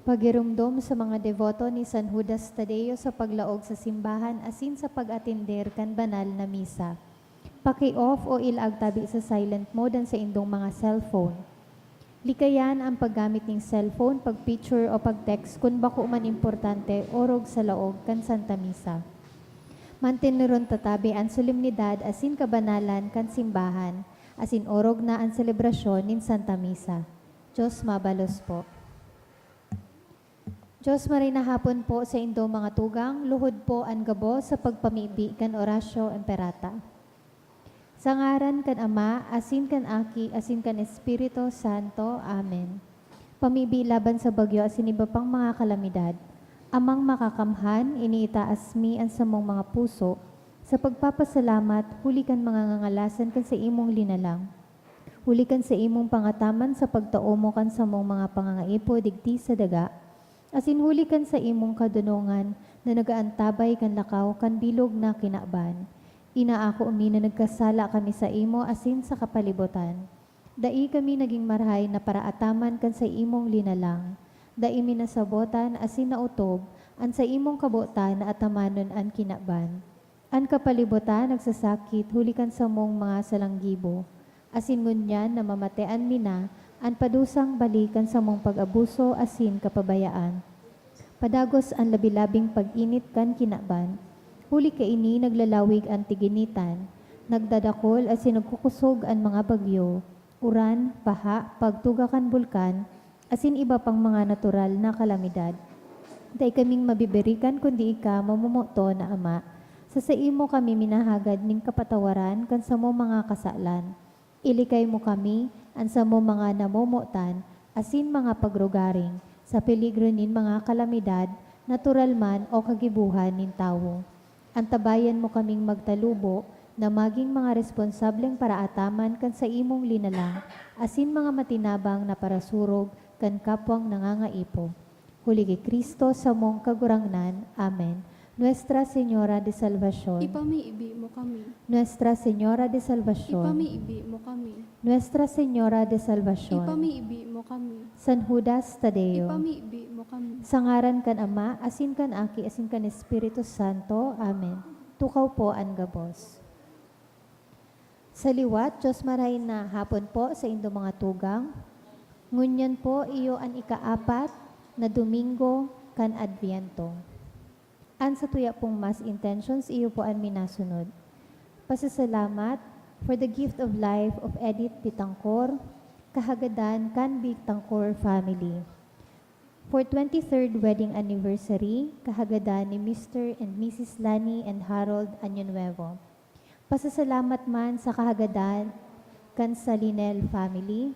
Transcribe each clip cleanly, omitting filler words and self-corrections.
Pagirumdom sa mga devoto ni San Judas Tadeo sa paglaog sa simbahan asin sa pag-atender kan banal na misa. Paki-off o ilag tabi sa silent mode ang sa indong mga cellphone. Likayan ang paggamit ng cellphone, pag-picture o pag-text kung bako man importante orog sa laog kan Santa Misa. Mantinuron tatabi ang solemnidad asin kabanalan kan simbahan, asin orog na ang selebrasyon nin Santa Misa. Diyos mabalos po. Diyos marina hapon po sa indo mga tugang, luhod po ang gabo sa pagpamibi kan Orasyo Imperata. Sa ngaran kan Ama, asin kan Aki, asin kan Espiritu Santo. Amen. Pamibi laban sa bagyo asin iba pang mga kalamidad. Amang makakamhan, iniitaas mi ang samong mga puso, sa pagpapasalamat, huli kan mga ngangalasan kan sa imong linalang. Huli kan sa imong pangataman sa pagtaomo kan samong mga pangangaipo digdi sa daga, asin huli kan sa imong kadunungan na nagaantabay kan lakaw kan bilog na kinaban. Inaako umi na nagkasala kami sa imo asin sa kapalibutan. Dai kami naging marhay na paraataman kan sa imong linalang. Dai minasabotan asin nautob an sa imong kabutan na atamanon an kinaban. An kapalibutan nagsasakit huli kan sa mong mga salanggibo. Asin ngunyan na mamatean mina an padusang balikan sa mong pag-abuso asin kapabayaan. Padagos ang labilabing pag-init kan kinaban. Huli ka ini naglalawig ang tiginitan. Nagdadakol asin nagkukusog ang mga bagyo. Uran, paha, pagtuga kan bulkan, asin iba pang mga natural na kalamidad. Dahil kaming mabibirikan kundi ika mamumuto na Ama. Sa imo kami minahagad ning kapatawaran kan sa mo mga kasalan. Ilikay mo kami an sa mo mga namumutan, asin mga pagrugaring, sa peligro nin mga kalamidad, natural man o kagibuhan nin tawo. Antabayan mo kaming magtalubo na maging mga responsableng paraataman kan sa imong linalang, asin mga matinabang na parasurog kan kapwang nangangaipo. Huli kay Kristo sa mong kagurangnan. Amen. Nuestra Señora de Salvación. Ipamiibi mo kami. Nuestra Señora de Salvación. Ipamiibi mo kami. Nuestra Señora de Salvación. Ipamiibi mo kami. San Judas Tadeo. Ipamiibi mo kami. Sa ngaran kan Ama, asin kan Aki, asin kan Espiritu Santo. Amen. Tukaw po ang gabos. Sa liwat, Diyos maray na hapon po sa indo mga tugang. Ngunyan po iyo ang ikaapat na Domingo kan Adviento. An sa tuya pong mass intentions, iyo po ang minasunod. Pasasalamat for the gift of life of Edith Bitangkor, kahagadan kan Bitangkor family. For 23rd wedding anniversary, kahagadan ni Mr. and Mrs. Lani and Harold Añonuevo. Pasasalamat man sa kahagadan kan sa Linel family,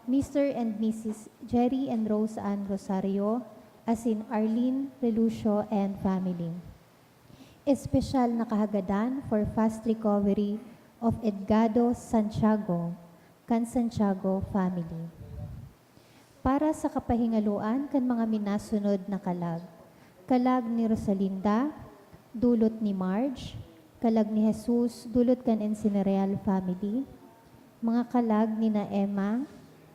Mr. and Mrs. Jerry and Rose Ann Rosario, as in Arlene Relucio and family. Espesyal na kahagadan for fast recovery of Edgardo Santiago, kan Santiago family. Para sa kapahingaluan kan mga minasunod na kalag. Kalag ni Rosalinda, dulot ni Marge, kalag ni Jesus, dulot kan Encinereal family. Mga kalag ni na Emma,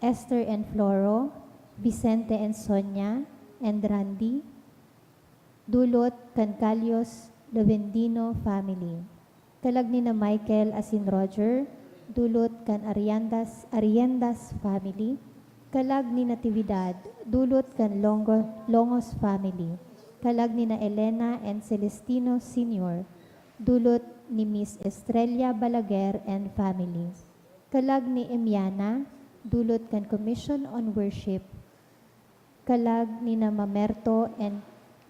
Esther and Floro, Vicente and Sonia, and Randy, dulot kan Calios Lovendino family. Kalag ni na Michael asin Roger, dulot kan Ariendas family. Kalag ni Natividad, dulot kan Longos family. Kalag ni na Elena and Celestino Sr., dulot ni Miss Estrella Balaguer and family. Kalag ni Emiana, dulot kan Commission on Worship. Kalag ni na Mamerto and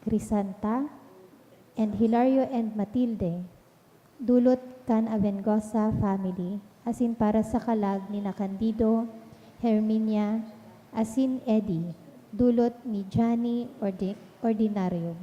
Crisanta, and Hilario and Matilde, dulot kan Avengosa family, asin para sa kalag ni na Candido, Herminia, asin Eddie, dulot ni Johnny Ordinario.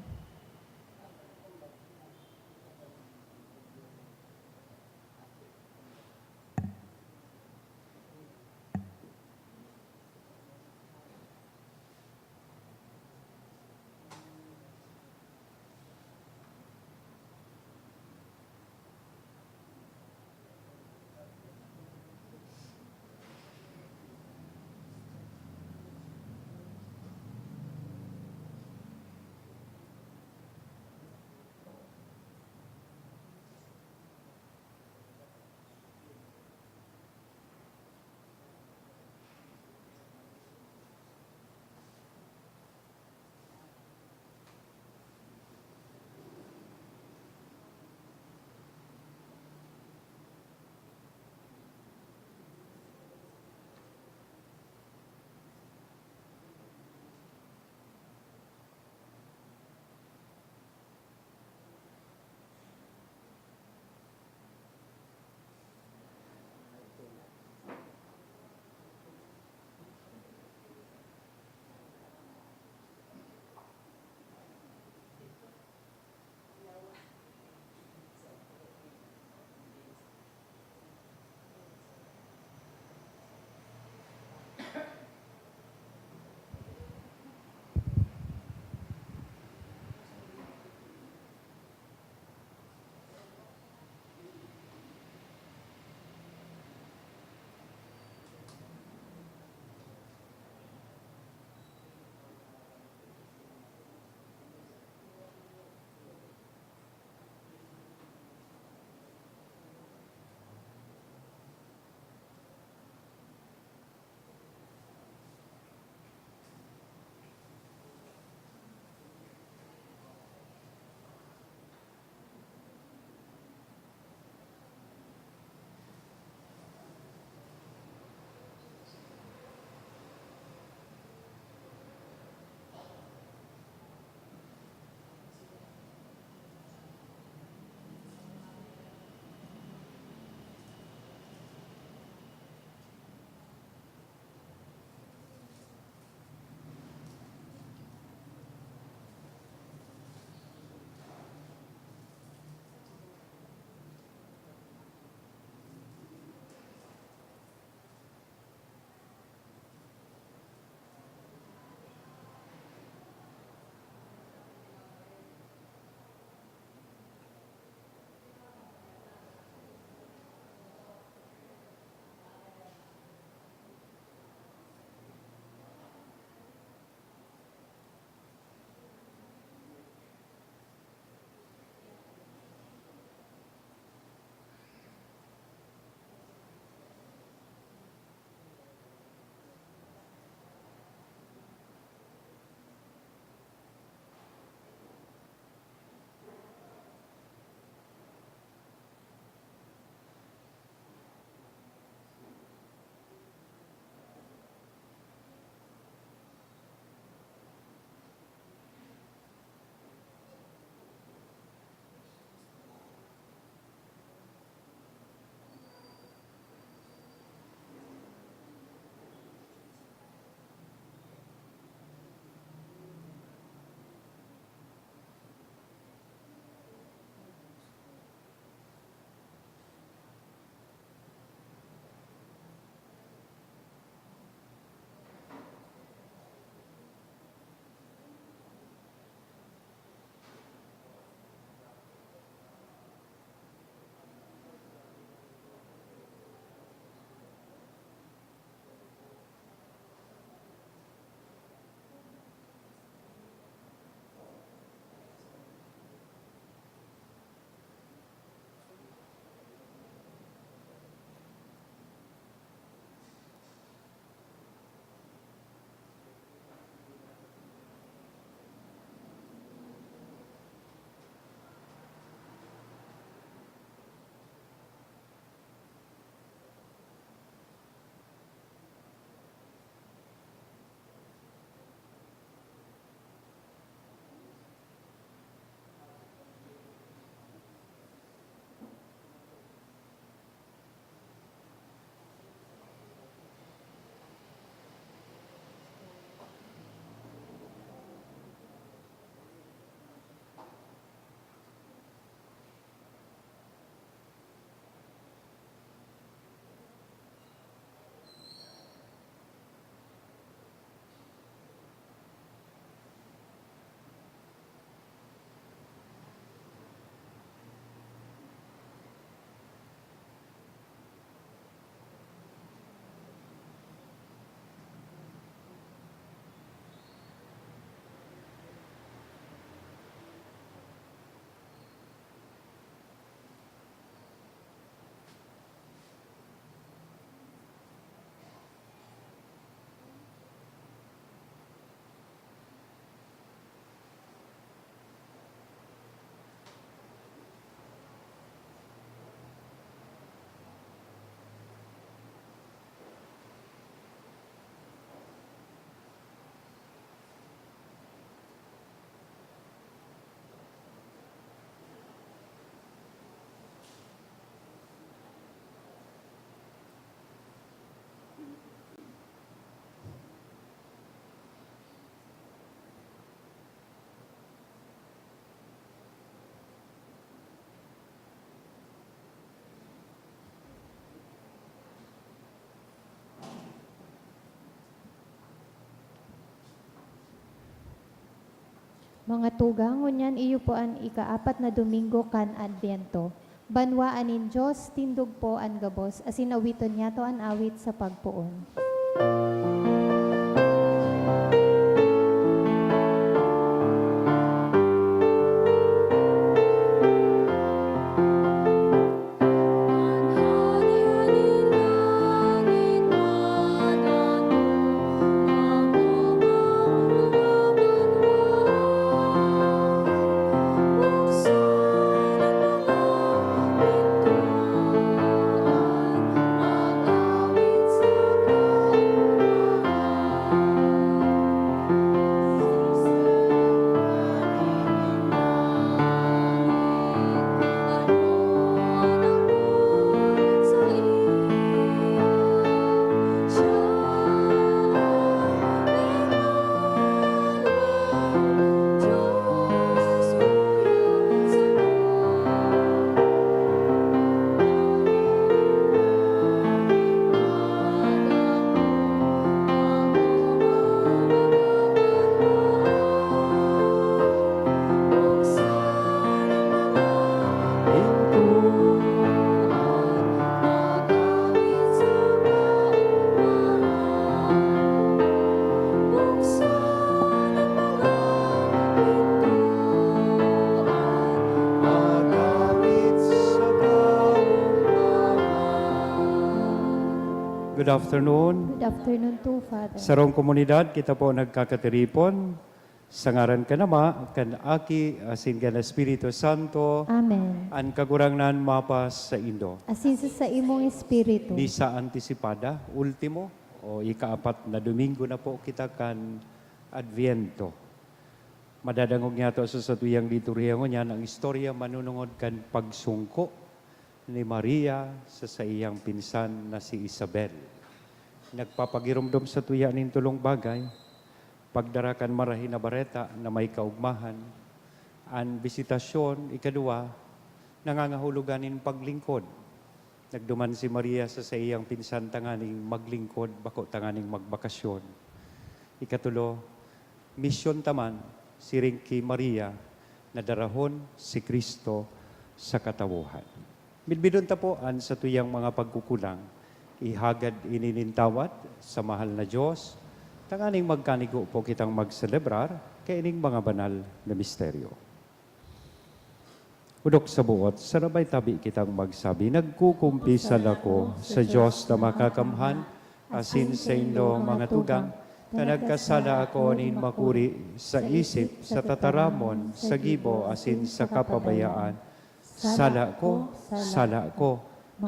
Mga tugang, ngunyan iyo po an ikaapat na Domingo kan Adviento. Banwaan in Diyos, tindog po an gabos, asin awiton niya to an awit sa pagpuon. Good afternoon. Good afternoon to Father. Sa rong komunidad, kita po nagkakatiripon. Sa ngaran ka nama, kan Aki, asin kan Espiritu Santo, Amen. an kagurangnan mapas sa Indo. Asin sa imong espiritu. Misa antisipada, ultimo, o ikaapat na Domingo na po kita kan Adviento. Madadangog niya to sa satuyang liturhiya ngo niyan, ang istorya manunungod kan pagsungko ni Maria sa iyang pinsan na si Isabel. Nagpapagirumdom sa tuya nin tulong bagay, pagdarakan marahin na bareta na may kaugmahan, ang bisitasyon, ikadua, nangangahuluganin paglingkod. Nagduman si Maria sa iyang pinsan tanganing maglingkod, bako tanganing magbakasyon. Ikatulo, misyon taman, siring kay Maria, na darahon si Kristo sa katawuhan. Bilbidon tapoan sa tuyang mga pagkukulang, ihagad ininintawat sa mahal na Diyos, tanganing magkanigo po kitang magselebrar kaining mga banal na misteryo. Udok sa buot, sarabay tabi kitang magsabi, nagkukumpisal ako sa Diyos na makakamhan, asin sa indo mga tugang, na nagkasala ako nin makuri sa isip, sa tataramon, sa gibo, asin sa kapabayaan. Sala ko,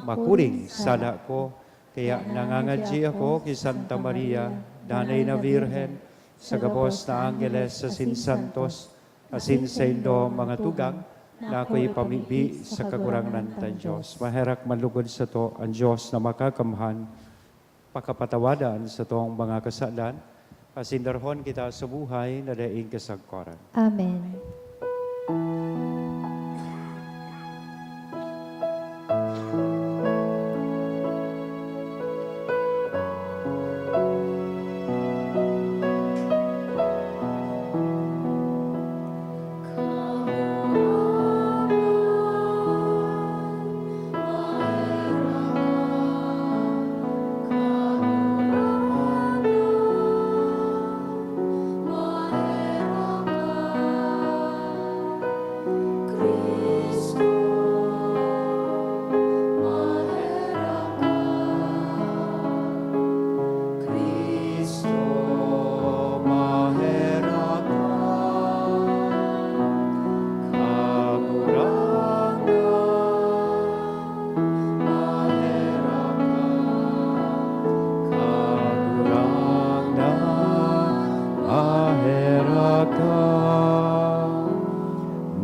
makuring sala ko, kaya nangangadji ako kay Santa Maria, Danay na Virhen, sa gabos na Angeles sa Sinsantos, asin sa indo mga tugang, na ako'y pamibi sa kagurangan ng Diyos. Maherak malugod sa to ang Diyos na makakamhan, pakapatawadan sa toong mga kasalan, asin darhon kita sa buhay na daing kasagkoran. Amen.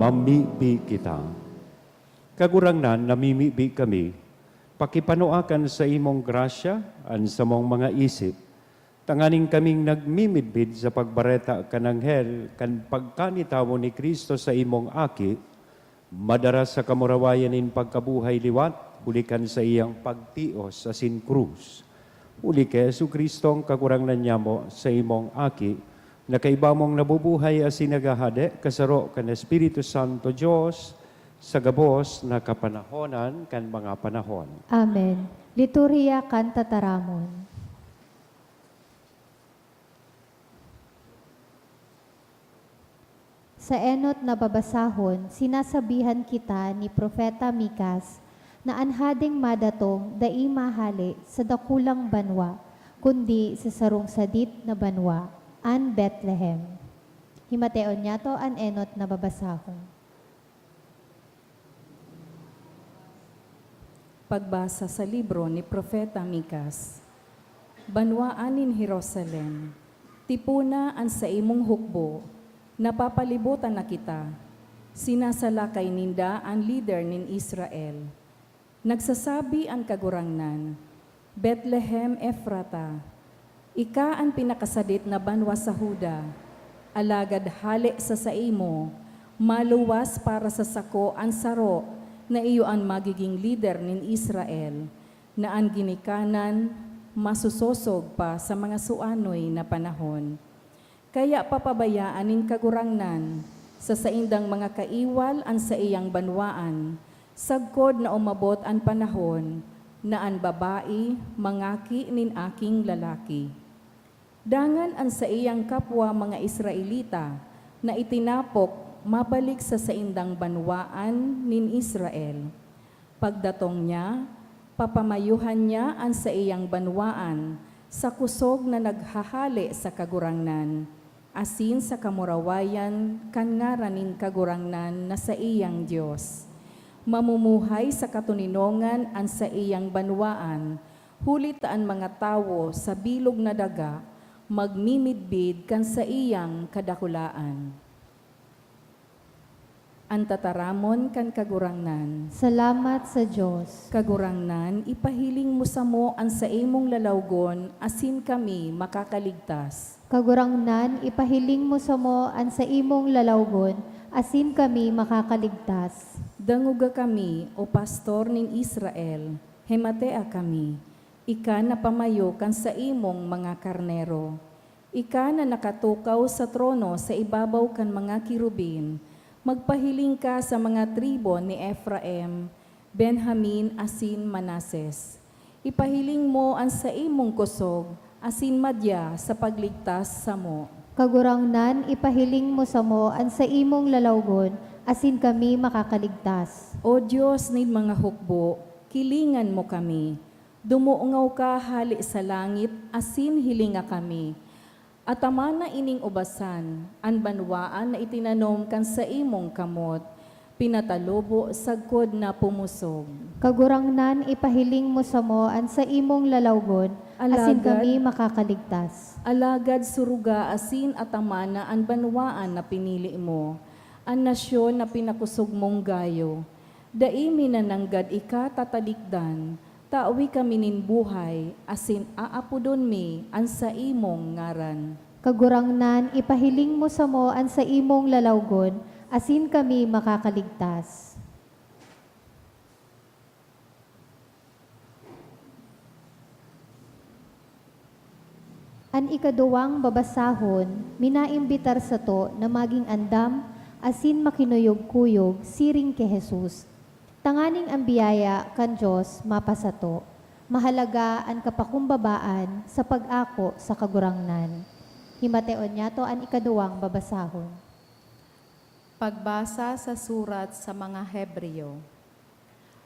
Mamibi kita. Kagurangnan, namimibi kami, pakipanuakan sa imong grasya, an sa mong mga isip, tanganing kaming nagmimidbid sa pagbareta kananghel, kan pagkanitawo ni Kristo sa imong aki, madara sa kamurawayan in pagkabuhay liwat, hulikan sa iyang pagtios sa sin krus. Uli kay Jesu Kristo ang kagurangnan niya mo sa imong aki, nakaiba mong nabubuhay as sinagahade, kasaro kan Espiritu Santo Diyos, sa gabos na kapanahonan kan mga panahon. Amen. Liturhiya kan tataramon. Sa enot na babasahon, sinasabihan kita ni Propeta Mikas na anhading madatong dai mahali sa dakulang banwa, kundi sa sarong sadit na banwa, an Bethlehem. Himateon niya to an enot na babasahon. Pagbasa sa libro ni Propeta Mikas. Banwaanin Jerusalem, tipuna ang sa imong hukbo, napapalibutan na kita. Sinasalakay ninda ang leader nin Israel. Nagsasabi ang kagurangnan, Bethlehem Ephrata, ika ang pinakasadit na banwa sa Huda, alagad hali sa saimo, maluwas para sa sako ang saro na iyo ang magiging leader nin Israel, na ang ginikanan masusosog pa sa mga suanoy na panahon. Kaya papabayaan nin kagurangnan sa saindang mga kaiwal ang sa iyang banwaan, sagkod na umabot ang panahon na ang babae mangaki nin aking lalaki. Dangan ang sa iyang kapwa mga Israelita na itinapok mabalik sa saindang banwaan nin Israel. Pagdatong niya, papamayuhan niya ang sa iyang banwaan sa kusog na naghahali sa kagurangnan, asin sa kamurawayan kan ngaranin kagurangnan na sa iyang Diyos. Mamumuhay sa katuninongan ang sa iyang banwaan, hulit ang mga tawo sa bilog na daga, magmimidbid kan sa iyang kadakulaan. Ang tataramon kan kagurangnan. Salamat sa Diyos. Kagurangnan, ipahiling mo sa mo ang sa imong lalawgon, asin kami makakaligtas. Kagurangnan, ipahiling mo sa mo an sa imong lalawgon, asin kami makakaligtas. Danguga kami, o pastor nin Israel, hematea kami. Ika na pamayo kan sa imong mga karnero. Ika na nakatukaw sa trono sa ibabaw kan mga kirubin. Magpahiling ka sa mga tribo ni Ephraim, Benjamin, asin Manases. Ipahiling mo ang sa imong kusog, asin madya sa pagligtas sa mo. Kagurangnan, ipahiling mo sa mo an sa imong lalawgon, asin kami makakaligtas. O Diyos nin mga hukbo, kilingan mo kami. Dumuungaw ka hali sa langit, asin hilinga kami. At amana ining ubasan, ang banwaan na itinanom kan sa imong kamot, pinatalubo sagkod na pumusog. Kagurangnan, ipahiling mo sa mo an sa imong lalawgon, asin Alagad- kami makakaligtas. Alagad suruga asin at amana ang banwaan na pinili mo, ang nasyon na pinakusog mong gayo. Daimi na nanggad ika tatalikdan, tawi kami nin buhay, asin aapudon mi ang sa imong ngaran. Kagurangnan, ipahiling mo sa mo an sa imong lalawgon, asin kami makakaligtas. An ikaduwang babasahon, minaimbitar sa to na maging andam, asin makinuyog-kuyog, siring kay Jesus. Tanganing ang biyaya kan Diyos mapasato, mahalaga ang kapakumbabaan sa pag-ako sa kagurangnan. Himateon niya to ang ikaduwang babasahon. Pagbasa sa surat sa mga Hebreo.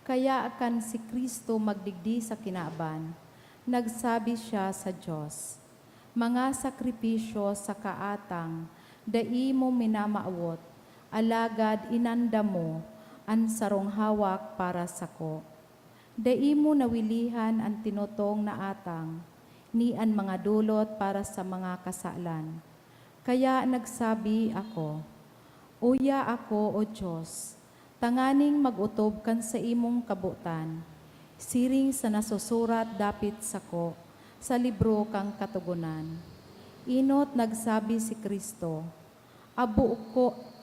Kaya akan si Kristo magdigdi sa kinaaban, nagsabi siya sa Diyos, mga sakripisyo sa kaatang, dai mo minamaawot, alagad inanda mo, ang sarong hawak para sako. Dai mo nawilihan ang tinutong na atang, ni ang mga dulot para sa mga kasalan. Kaya nagsabi ako, Uya ako, O Diyos, tanganing magutob kan sa imong kabutan, siring sa nasusurat dapit sako, sa libro kang katugunan. Inot nagsabi si Kristo,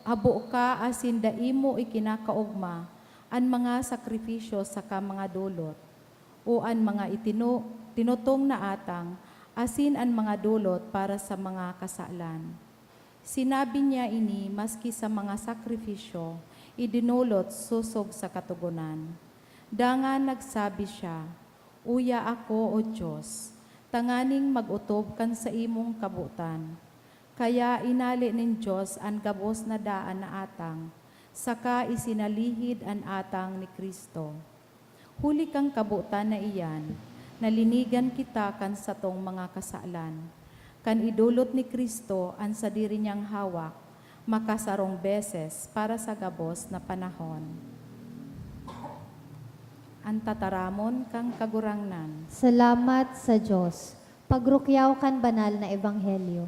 Abo ka asin daimo ikinakaugma an mga sakripisyo sa ka mga dulot, o an mga tinutong na atang, asin ang mga dulot para sa mga kasalan. Sinabi niya ini maski sa mga sakripisyo, idinulot susog sa katugunan. Dangan nagsabi siya, "Uya ako, O Diyos, tanganing mag-utob kan sa imong kabutan." Kaya inali nin Diyos ang gabos na daan na atang, saka isinalihid ang atang ni Kristo. Huli kang kabutan na iyan, nalinigan kita kan sa tong mga kasalan. Kan idulot ni Kristo ang sa diri niyang hawak, makasarong beses para sa gabos na panahon. Ang tataramon kang kagurangnan. Salamat sa Diyos. Pagrukyaw kan banal na ebanghelyo.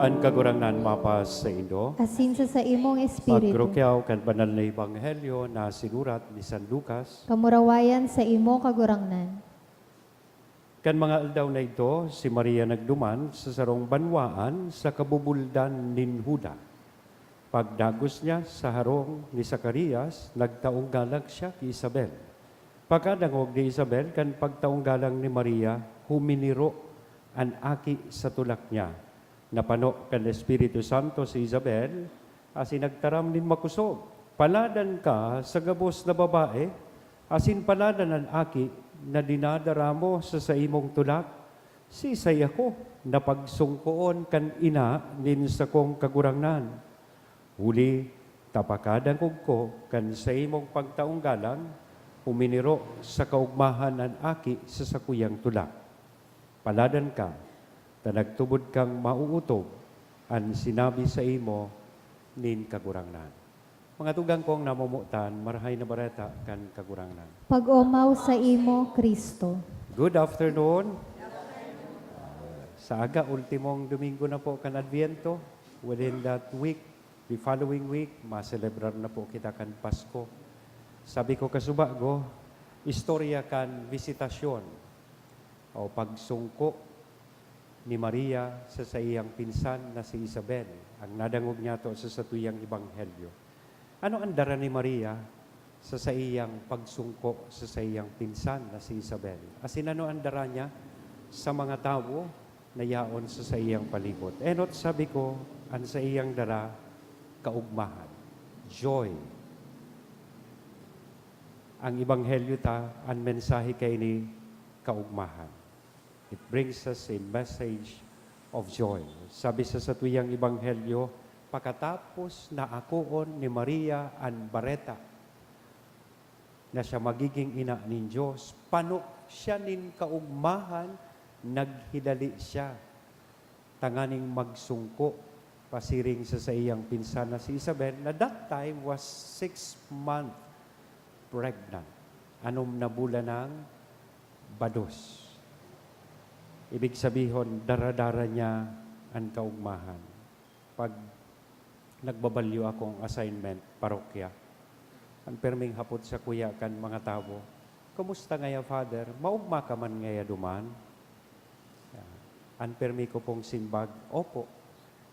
Ang kagurangnan mapas sa Indo. Asin sa imong espiritu. Pagrukyaw kan banal na ebanghelyo na sinurat ni San Lucas. Kamurawayan sa imo kagurangnan. Kan mga aldaw na ito, si Maria nagduman sa sarong banwaan sa kabubuldan nin Huda. Pagdagos niya sa harong ni Zacarias, nagtaong galang siya kay Isabel. Pagkadangog ni Isabel, kan pagtaong galang ni Maria, huminiro ang aki sa tulak niya. Napano kan Espiritu Santo si Isabel, asin nagtaram nin makusog. Paladan ka sa gabos na babae, asin paladan ang aki na dinadara mo sa imong tulak. Sisay ako na pagsungkoon kan ina nin sa kong kagurangnan. Huli, tapakadang ko kan sa imong pagtaong galang, huminiro sa kaugmahan ang aki sa sakuyang tulak. Paladan ka, na nagtubod kang mauutob ang sinabi sa imo nin kagurangnan. Mga tugang kong namumutan, marahay na bareta kan kagurangnan. Pag-umaw sa imo, Kristo. Good afternoon. Sa aga, ultimong Domingo na po kan Adviento. Within that week, the following week, maselebrar na po kita kan Pasko. Sabi ko kasubago, istorya kan visitasyon o pagsungko ni Maria sa iyang pinsan na si Isabel. Ang nadangog niya to sa satuyang ebanghelyo. Ano ang dara ni Maria sa iyang pagsungko sa iyang pinsan na si Isabel? Asin ano ang dara niya sa mga tao na yaon sa iyang palibot? Enot sabi ko, ang sa iyang dara, kaugmahan, joy. Ang ebanghelyo ta, ang mensahe kay ni kaugmahan. It brings us a message of joy. Sabi sa satuyang ebanghelyo, pagkatapos na akuon ni Maria ang bareta na siya magiging ina ni Diyos, pano siya nin kaugmahan, naghidali siya. Tanganing magsungko, pasiring sa iyang pinsan na si Isabel, na that time was 6 months pregnant. Anom na bulan ng bados. Ibig sabihin, dara-dara niya ang kaugmahan. Pag nagbabalyo akong assignment, parokya, ang perming hapot sa kuya kan mga tao, kumusta ngaya, Father? Maugma ka man ngaya duman? Ang permi ko pong simbag, opo,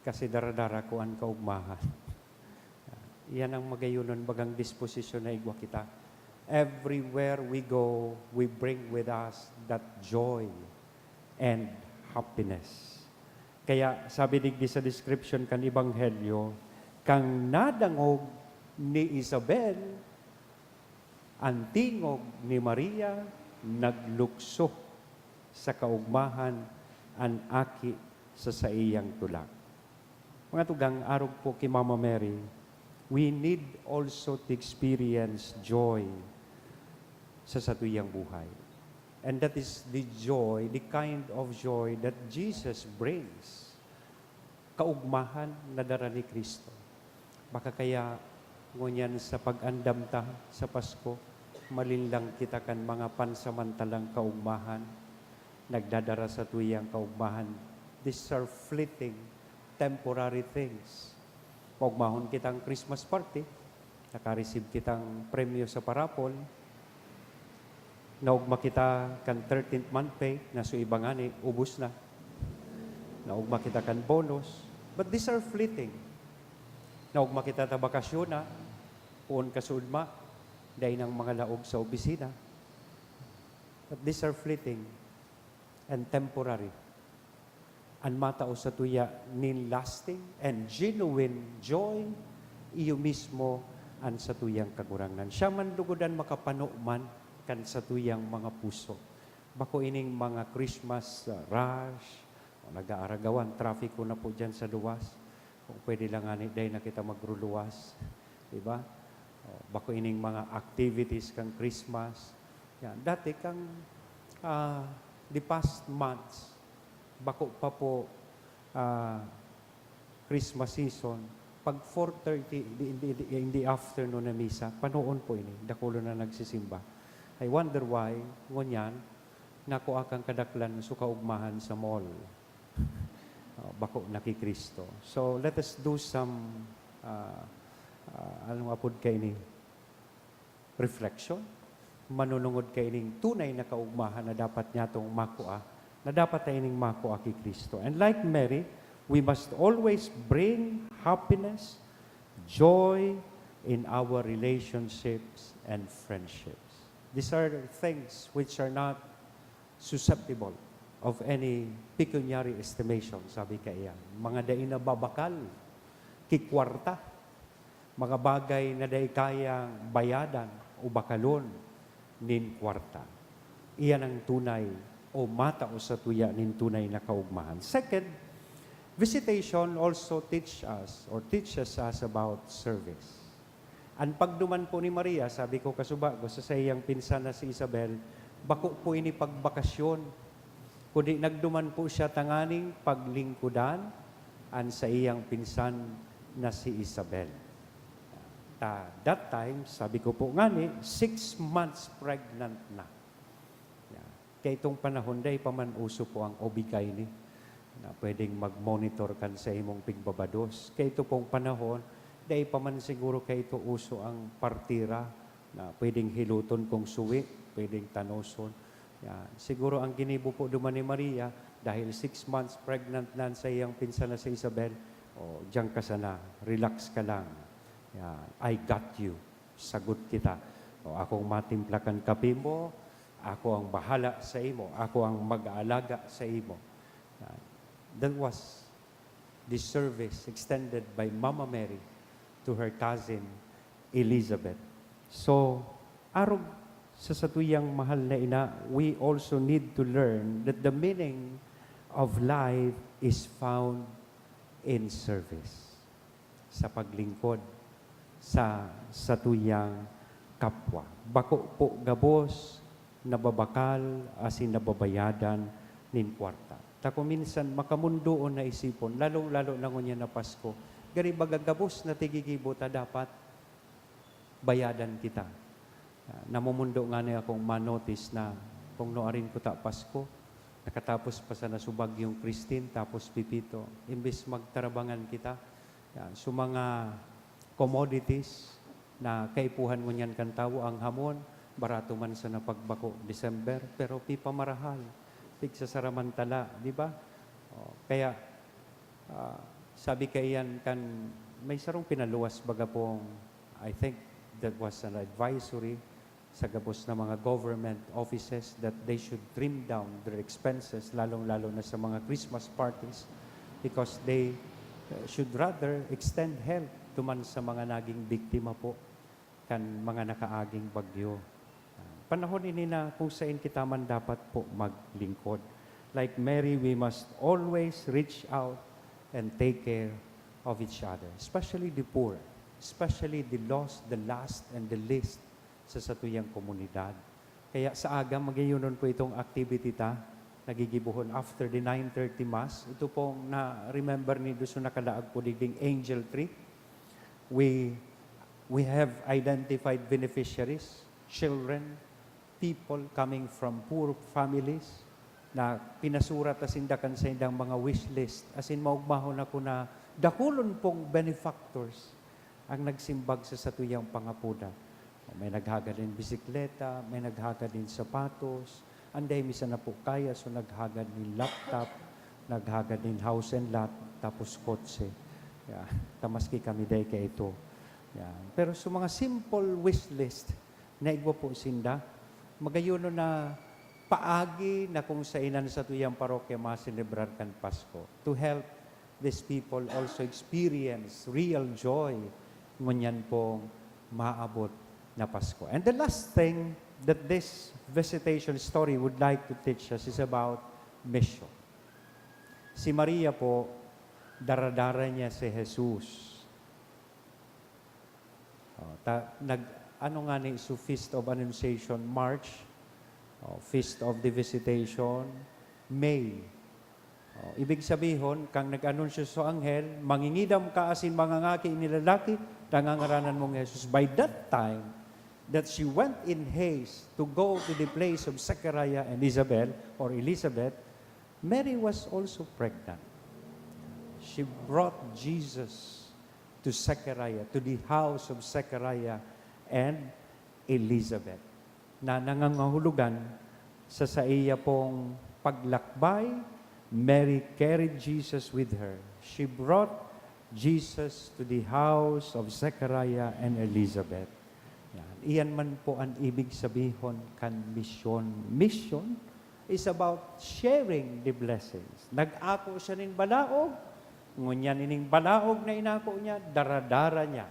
kasi dara-dara ko ang kaugmahan. Iyan ang magayunon bagang disposisyon na igwa kita. Everywhere we go, we bring with us that joy and happiness. Kaya sabi digdi sa description kan ebanghelyo, kang nadangog ni Isabel, ang tingog ni Maria, naglukso sa kaugmahan ang aki sa iyang tulak. Mga tugang, arog po kay Mama Mary, we need also to experience joy sa satuyang buhay. And that is the joy, the kind of joy that Jesus brings. Kaugmahan na dara ni Kristo. Baka kaya ngunyan sa pag-andam ta sa Pasko, malinlang kita kan mga pansamantalang kaugmahan, nagdadara sa tuyang kaugmahan. These are fleeting, temporary things. Kaugmahon kitang Christmas party, nakareceive kitang premyo sa parapol, naugma kita kan 13th month pay, na so ibangani, ubus na. Naugma kita kan bonus. But these are fleeting. Naugma kita ta bakasyon na, puon kasudma, dahil ng mga laog sa opisina. But these are fleeting and temporary. Ang matao sa tuya nin lasting and genuine joy, iyo mismo ang sa tuyang kagurangan. Siya man lugodan makapanuman kan sa tuyang mga puso. Bako ining mga Christmas rush, o nag-aaragawan, traffic na po dyan sa luwas. Kung pwede lang nga dahil na kita magruluwas. Diba? O, bako ining mga activities kang Christmas. Yan. Dati kang the past months, bako pa po Christmas season, pag 4:30 in the afternoon na misa, panoon po ini, dakulo na nagsisimba. I wonder why, ngunyan, nako akang kadaklan so kaugmahan sa mall. Bako nakikristo. So, let us do some, anong apod kay ni? Reflection. Manunungod kay ning tunay na kaugmahan na dapat niya itong makua, na dapat tayo ning makua kay Kristo. And like Mary, we must always bring happiness, joy in our relationships and friendships. These are things which are not susceptible of any pecuniary estimation, sabi kaya. Mga daing na babakal, kikwarta, mga bagay na daing kayang bayadan o bakalon nin kwarta. Iyan ang tunay o matao sa tuya nin tunay na kaugmahan. Second, visitation also teaches us about service. Ang pagduman po ni Maria, sabi ko kasuba, gusto sa iyang pinsan na si Isabel, bako po ini pagbakasyon. Kundi nagduman po siya tanganing paglingkudan an sa iyang pinsan na si Isabel. That time, sabi ko po ngani, 6 months pregnant na. Kaya itong panahon, dahil paman uso po ang obigay ni, na pwedeng mag-monitor kan sa imong pigbabados. Kaya ito pong panahon, dahil pa man siguro kay ito uso ang partira na pwedeng hiluton kung suwi, pwedeng tanoson. Yan. Siguro ang ginibo po duman ni Maria, dahil 6 months pregnant na sa iyang pinsan na si Isabel, diyan ka sana, relax ka lang. Yan. I got you. Sagot kita. Akong matimplakan kape mo, ako ang bahala sa imo, ako ang mag-aalaga sa imo. Yan. That was the service extended by Mama Mary to her cousin Elizabeth. So, arog sa satuyang mahal na ina, we also need to learn that the meaning of life is found in service. Sa paglingkod sa satuyang kapwa. Bako po gabos, nababakal, asin nababayadan nin kwarta. Tako minsan makamundoon na isipon, lalong-lalo na ngunya na Pasko, gari bagagabos na tigigibota dapat bayadan kita. Namumundo nga niya akong manotice na kung noarin ko ta Pasko, nakatapos pa sa nasubag yung Christine, tapos Pipito. Imbes magtarabangan kita, yan, so mga commodities na kaipuhan mo niyan kan tawo, ang hamon, barato man sa napagbako December, pero pipa marahal, tig sa saramantala, di ba? Kaya, sabi kayan kan may sarong pinaluwas baga pong, I think that was an advisory sa gabos na mga government offices that they should trim down their expenses, lalong-lalo na sa mga Christmas parties, because they should rather extend help tuman sa mga naging biktima po kan mga nakaaging bagyo. Panahon ini na kung saan kita man dapat po maglingkod. Like Mary, we must always reach out and take care of each other, especially the poor, especially the lost, the last, and the least sa satuyang komunidad. Kaya sa aga, magyayunon po itong activity ta, nagigibuhon after the 9:30 Mass. Ito pong na-remember ni Duso nakadaag po digding angel tree. We have identified beneficiaries, children, people coming from poor families, na pinasurat as indakan sa indang mga wish list. As in, maugmahon ako na dakulon pong benefactors ang nagsimbag sa satuyang pangapuda. May naghagad din bisikleta, may naghagad din sapatos, anday misa na po kaya, so naghagad din laptop, naghagad din house and lot, tapos kotse. Yeah. Tamaski kami day kay ito. Yeah. Pero sa mga simple wish list, naigwa po sinda, magayuno na paagi na kung sa inan sa tuyang parokya maselebrar kan Pasko, to help these people also experience real joy ngunyan pong maabot na Pasko. And the last thing that this visitation story would like to teach us is about mission. Si Maria po, daradara niya si Jesus. Ano nga ni so Feast of Annunciation, March, Feast of the Visitation, May. Ibig sabihin, kang nag-anunsyo sa anghel, mangingidam ka asin mga ngaki inilalaki, tangangaranan mong Jesus. By that time, that she went in haste to go to the place of Zechariah and Elizabeth, Mary was also pregnant. She brought Jesus to Zechariah, to the house of Zechariah and Elizabeth, na nangangahulugan sa iya pong paglakbay. Mary carried Jesus with her. She brought Jesus to the house of Zechariah and Elizabeth. Iyan man po ang ibig sabihin kan mission. Mission is about sharing the blessings. Nag-ako siya ning balaog, ngunyan ining balaog na inako niya, daradara niya,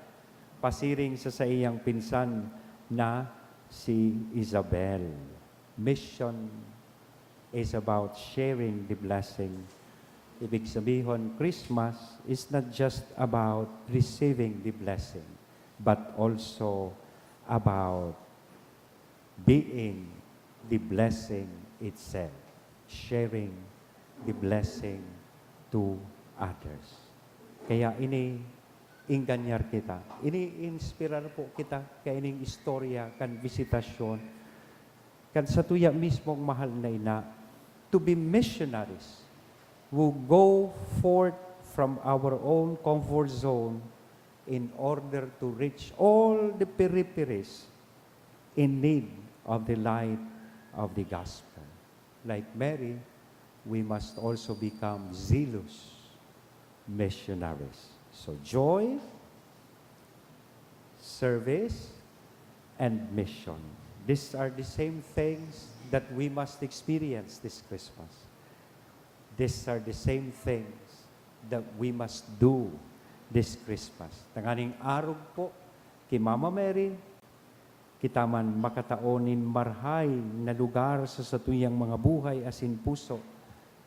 pasiring sa iyang pinsan na si Isabel. Mission is about sharing the blessing. Ibig sabihin, Christmas is not just about receiving the blessing, but also about being the blessing itself, sharing the blessing to others. Kaya inganyar kita, ini-inspirar po kita kaya ining istorya kan visitasyon kan sa tuya mismong mahal na ina to be missionaries who go forth from our own comfort zone in order to reach all the peripheries in need of the light of the gospel. Like Mary, we must also become zealous missionaries. So joy, service, and mission. These are the same things that we must experience this Christmas. These are the same things that we must do this Christmas. Tanganing arog po, kay Mama Mary, kita man makataonin marhay na lugar sa satuyang mga buhay asin puso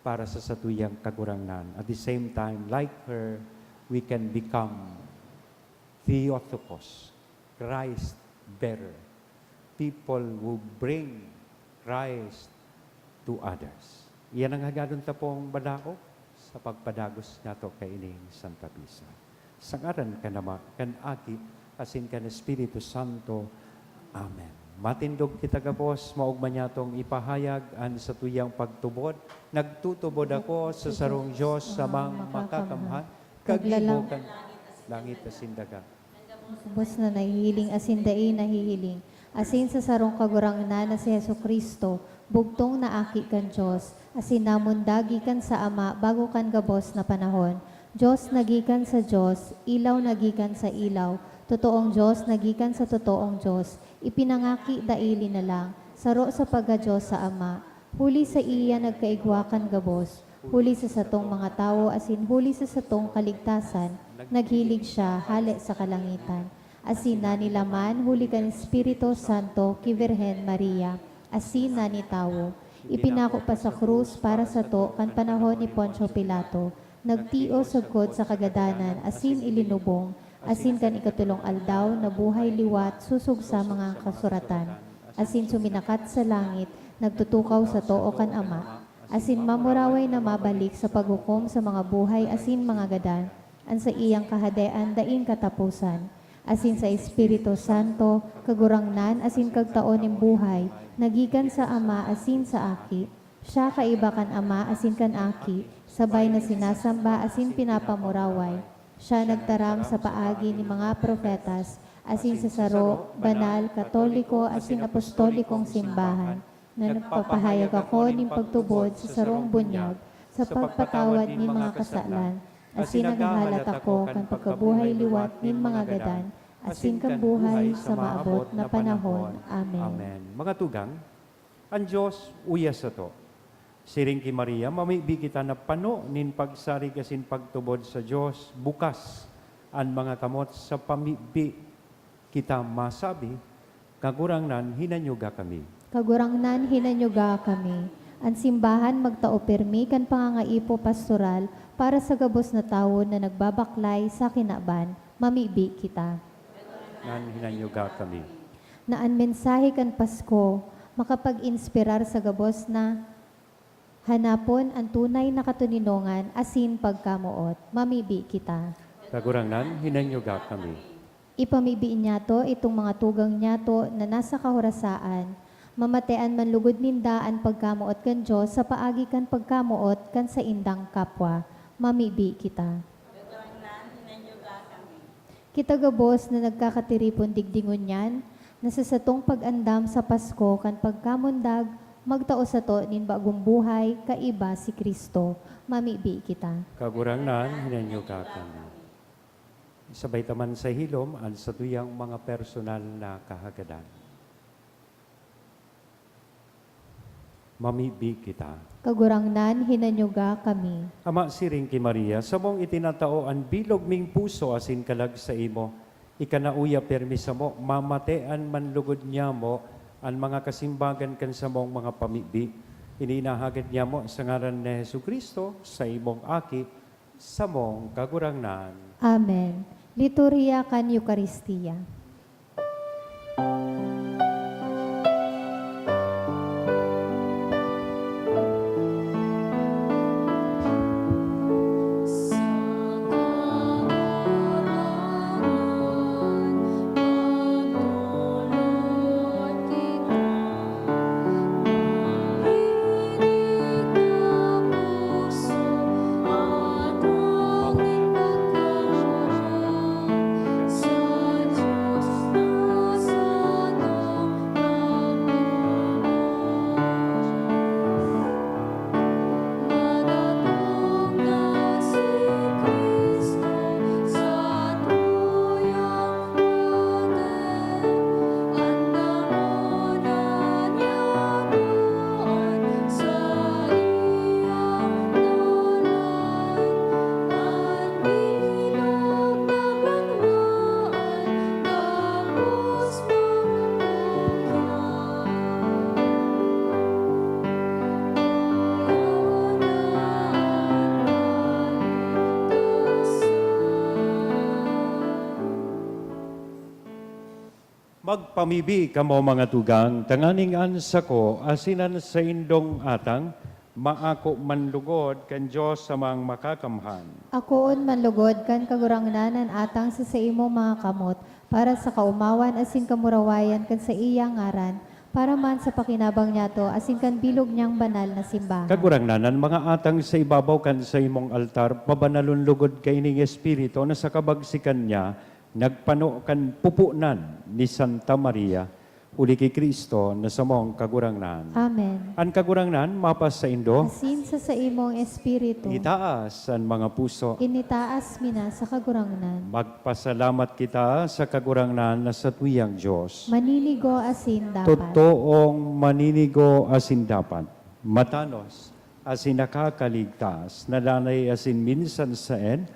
para sa satuyang kagurangnan. At the same time, like her, we can become Theotokos, Christ bearer. People who bring Christ to others. Iyan ang hagadon ta pong balao sa pagpadagos nato kay ining Santa Misa. Sangaran ka nama, kan aki, asin kan Espiritu Santo. Amen. Matindog kita gabos, maugma niya tong ipahayag an sa tuyang pagtubod. Nagtutubod ako sa sarong Diyos sa mga makakamhan, kagibo kan langit asin daga. Bus na nahihiling, asin dai nahihiling. Asin sa sarong kagurangnan na si Heso Kristo, bugtong na aki kan Diyos, asin namundagi kan sa Ama bago kan gabos na panahon. Diyos nagikan sa Diyos, ilaw nagikan sa ilaw, totoong Diyos nagikan sa totoong Diyos, ipinangaki daili na lang, saro sa pagka-Diyos sa Ama, huli sa iya nagkaigwakan gabos, huli sa satong mga tao, asin huli sa satong kaligtasan, naghilig siya, hali sa kalangitan. Asin na nilaman, huli kan Espiritu Santo, ki Virhen Maria, asin na ni tao. Ipinako pa sa krus para sa to, kan panahon ni Poncio Pilato, nagtio sugkod sa kagadanan, asin ilinubong, asin kan ikatulong aldaw, na buhay liwat, susug sa mga kasuratan. asin suminakat sa langit, nagtutukaw sa too kan Ama, asin mamuraway na mabalik sa paghukom sa mga buhay asin mga gadan, an sa iyang kahadean daing katapusan, asin sa Espiritu Santo, kagurangnan asin kagtaon ng buhay, nagikan sa Ama asin sa Aki, siya kaiba kan Ama asin kan Aki, sabay na sinasamba asin pinapamuraway, siya nagtaram sa paagi ni mga profetas, asin sa saro, banal, katoliko, asin apostolikong simbahan, na nagpapahayag ako ng pagtubod sa sarong bunyag, sa pagpatawad ng mga kasalan, asin naghahalat ako kan pagkabuhay liwat ng mga gadan, asin kan buhay sa maabot na panahon. Amen. Amen. Mga tugang, ang Diyos uya sa to. Siring ki Maria, mamibi kita na pano nin pagsari kasin pagtubod sa Diyos, bukas ang mga kamot sa pamibi kita masabi, kagurangnan hinanyuga kami. Kagurangnan hinanyuga kami. Ang simbahan magtao permi kan pangangaipo pastoral para sa gabos na tao na nagbabaklay sa kinaban, mamibi kita. Nan hinanyuga kami. Na ang mensahe kan Pasko, makapag-inspirar sa gabos na hanapon ang tunay na katuninongan asin pagkamuot, mamibi kita. Kagurangnan hinanyuga kami. Ipamibiin niya to itong mga tugang niya to na nasa kahorasaan, mamatean man lugod nindaan pagkamuot kan Diyos sa paagi kan pagkamuot kan sa indang kapwa, mamibi kita. Kita gabos na nagkakatiripon digdingon yan, na sa satong pag-andam sa Pasko kan pagkamundag, magtao sa to nin bagong buhay, kaiba si Kristo, mamibi kita. Kagurangnan hinanyuga kami. Sabay taman sa hilom, ang sa tuyang mga personal na kahagadan. Mamibi kita. Kagurangnan hinanyuga kami. Ama siring ki Maria, sa mong itinatao ang bilog ming puso asin kalag sa imo, ikanauya permisa mo, mamatean manlugod niya mo, ang mga kasimbagan kan sa mong mga pamibi, ininahagad niya mo sa ngaran ni Jesu Kristo, sa imong aki, sa mong kagurangnan. Amen. Liturgia kan Eucharistia. Magpamibi kamo mga tugang, tanganing ansa ko, asinan sa indong atang, maako manlugod kan Diyos sa mga makakamhan. Akoon manlugod kan kagurangnanan atang sa imo mga kamot, para sa kaumawan asin kamurawayan kan sa iyang ngaran, para man sa pakinabang niya to, asin kan bilog niyang banal na simbahan. Kagurangnanan, mga atang sa ibabaw kan sa imong altar, pabanalon lugod kay ning Espiritu na sa kabagsikan niya, nagpano kan pupunan ni Santa Maria, uli kay Kristo na sa mong kagurangnan. Amen. Ang kagurangnan, mapas sa indo, Asin sa imong espiritu, itaas ang mga puso. initaas mina sa kagurangnan. Magpasalamat kita sa kagurangnan na sa tuyang Diyos. Maninigo asin dapat. Totoong maninigo asin dapat. Matanos asin nakakaligtas. Nalanay asin minsan saen.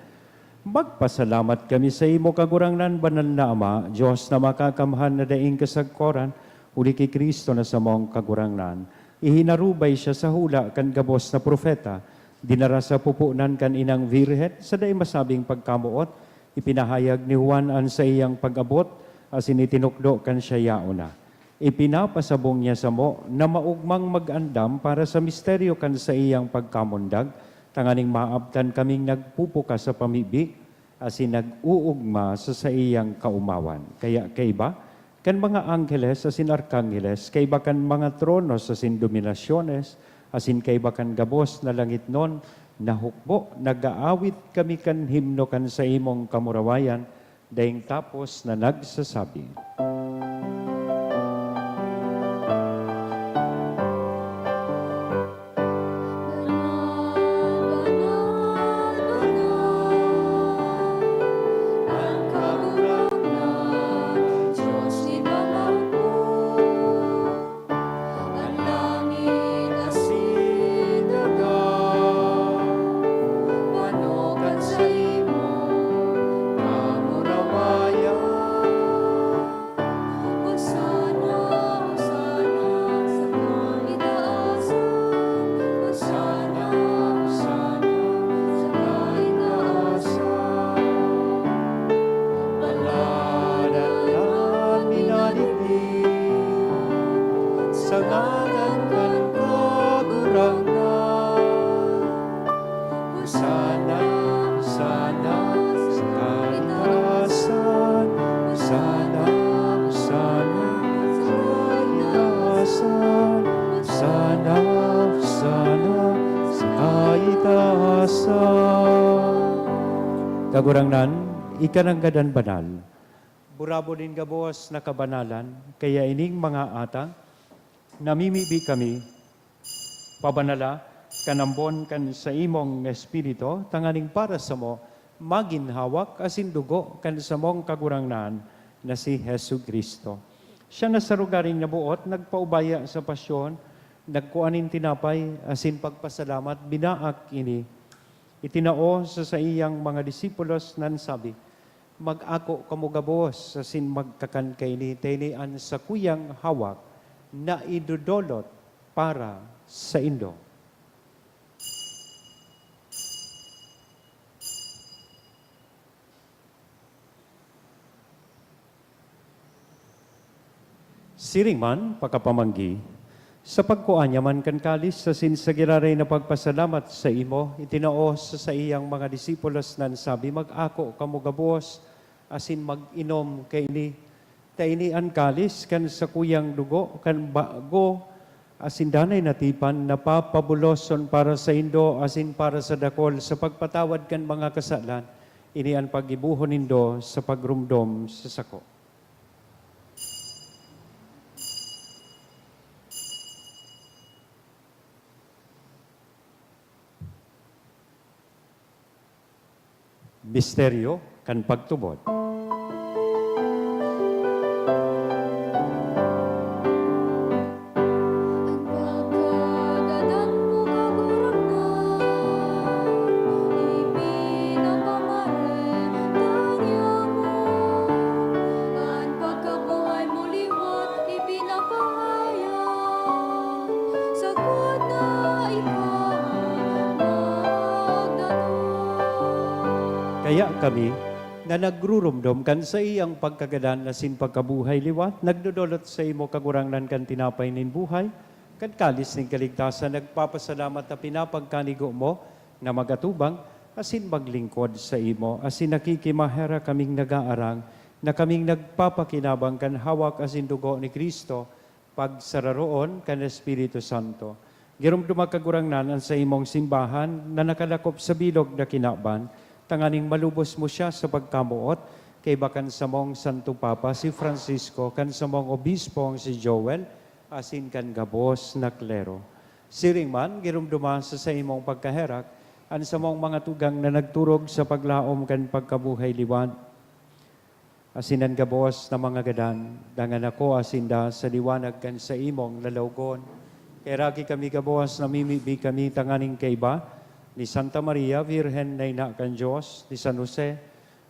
Magpasalamat kami sa imo kagurangnan, banal na Ama, Diyos na makakamhan na daing kasagkoran, uli kay Kristo na sa mong kagurangnan. Ihinarubay siya sa hula kan gabos na profeta, dinara sa pupunan kan inang virhen, sa daing masabing pagkamuot, ipinahayag ni Juan an sa iyang pag-abot, as initinukdo kan siya yauna. ipinapasabong niya sa mo na maugmang mag-andam para sa misteryo kan sa iyang pagkamundag, tanganing maabtan kaming nagpupuka sa pamibig, asin nag-uugma sa iyang kaumawan. Kaya kaiba, kan mga angheles asin arkangheles, kaiba kan mga tronos asin dominasyones, asin kaiba kan gabos na langit non, nahukbo, nag-aawit kami kan himno kan sa imong kamurawayan, daing tapos na nagsasabi. Sa ngalan kan kagurangan, Hosana, Hosana, sa kaitaasan, Hosana, Hosana, sa kaitaasan, Hosana, Hosana, sa kaitaasan. Kagurangnan, ikananggadan banal, burabo din gabos na kabanalan, kaya ining mga ata, namimibi kami, pabanala, kanambon kan sa imong espiritu, tanganing para sa mo, maginhawak asin dugo kan sa mong kagurangnan na si Hesu Kristo. Siya na sa lugaring nabuot, nagpaubaya sa pasyon, nagkuanin tinapay, asin pagpasalamat, binaak ini. Itinao sa iyang mga disipulos nan sabi, mag-ako kamugabos, asin magkakan kaini, tinian sa kuyang hawak, na idudolot para sa Indo. Siring man, pakapamanggi, sa pagkuanya man kan kalis sa sinsagiraray na pagpasalamat sa imo, itinao sa iyang mga disipulos nan sabi, mag-ako kamugabos, asin mag-inom kaini, taini an kalis kan sa kuyang dugo kan bago asin danay natipan napapabuloson para sa Indo asin para sa dakol sa pagpatawad kan mga kasalan ini an pagibuhon nindo sa pagrumdom sa sako. Misteryo kan pagtubod. Kaya kami, na nagrurumdom kan sa iyang pagkagadan na sin pagkabuhay liwat, nagdodolot sa imo kagurangnan kan tinapay nin buhay, kan kalis ning kaligtasan, nagpapasalamat na pinapagkanigo mo na magatubang, asin maglingkod sa imo, asin nakikimahera kaming nagaarang, na kaming nagpapakinabang kan hawak asin dugo ni Kristo, pagsararoon kan Espiritu Santo. Girumdum kagurangnan sa imong simbahan na nakalakop sa bilog na kinaban, tanganing malubos mo siya sa pagkamuot, kay bakan sa mong Santo Papa si Francisco, kan sa mong obispong si Joel, asin kan gabos na klero. Siring man, girumduma sa imong pagkaherak, an sa mong mga tugang na nagturog sa paglaom kan pagkabuhay liwan. Asinan gabos na mga gadan, dangan ako asinda sa liwanag kan sa imong lalawgon. Kaya ragi kami gabos, namimibi kami tanganing kaiba, ni Santa Maria, Virgen na ina kan Diyos, ni San Jose,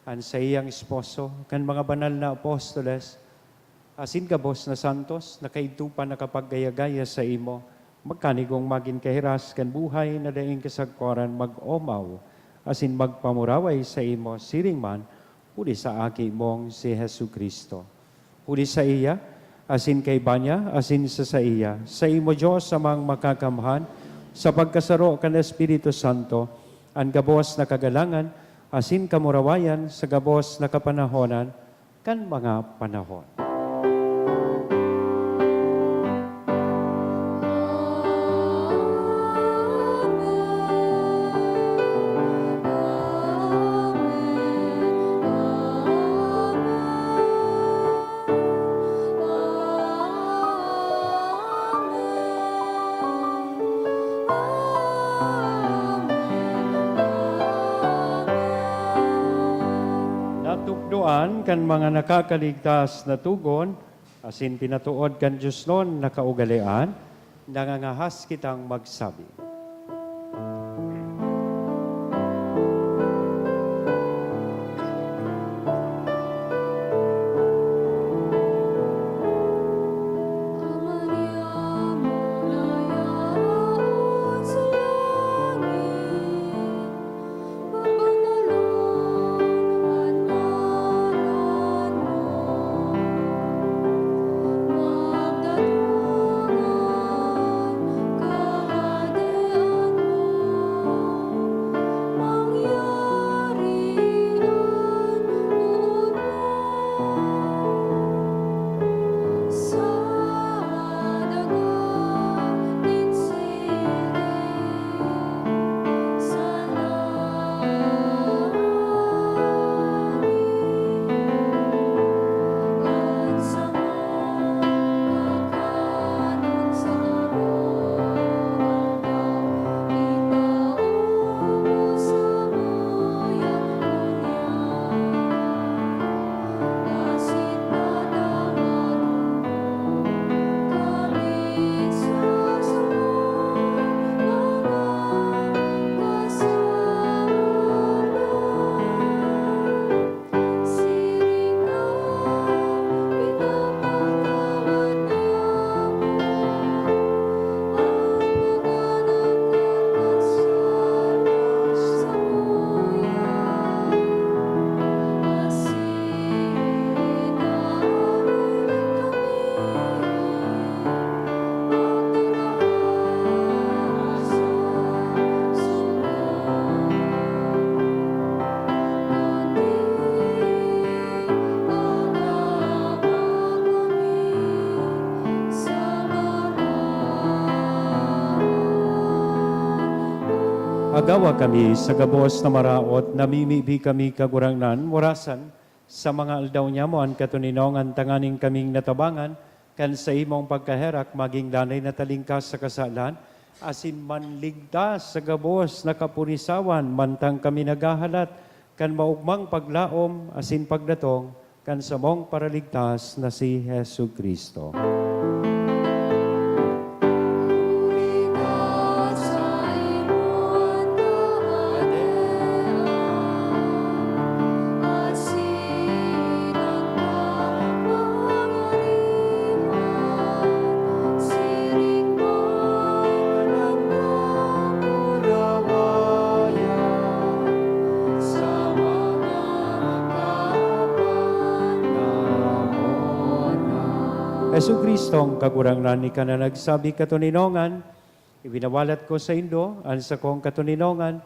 an sa iyang esposo, kan mga banal na apostoles, asin gabos na santos, na kaitupan na kapaggaya-gaya sa imo, magkanigong magin kahiras kan buhay na daing kasagkoran mag-omaw, asin magpamuraway sa imo, siring man, huli sa aki mong si Hesu Kristo. Huli sa iya, asin kay Banya, asin sa iya. Sa imo Diyos amang makakamhan, sa pagkasaro kan Espiritu Santo, ang gabos na kagalangan, asin kamurawayan sa gabos na kapanahonan, kan mga panahon. Natukdoan kan mga nakakaligtas na tugon, asin pinatuod kan Diyos noon nakaugalian, nangangahas kitang magsabi. Agawa kami sa gabos na maraot, namimibi kami kagurangnan, murasan, sa mga aldaw niya mo, ang katuninong tanganing kaming natabangan, kan sa imong pagkaherak, maging danay na talingkas sa kasalan, asin manligtas sa gabos na kapurisawan, mantang kami nagahalat, kan maugmang paglaom, asin pagdatong, kan sa mong paraligtas na si Hesu Kristo. Hesu Kristong kagurangnan ni ka na nagsabi katuninongan, ibinawalat ko sa Indo, an sa kong katuninongan,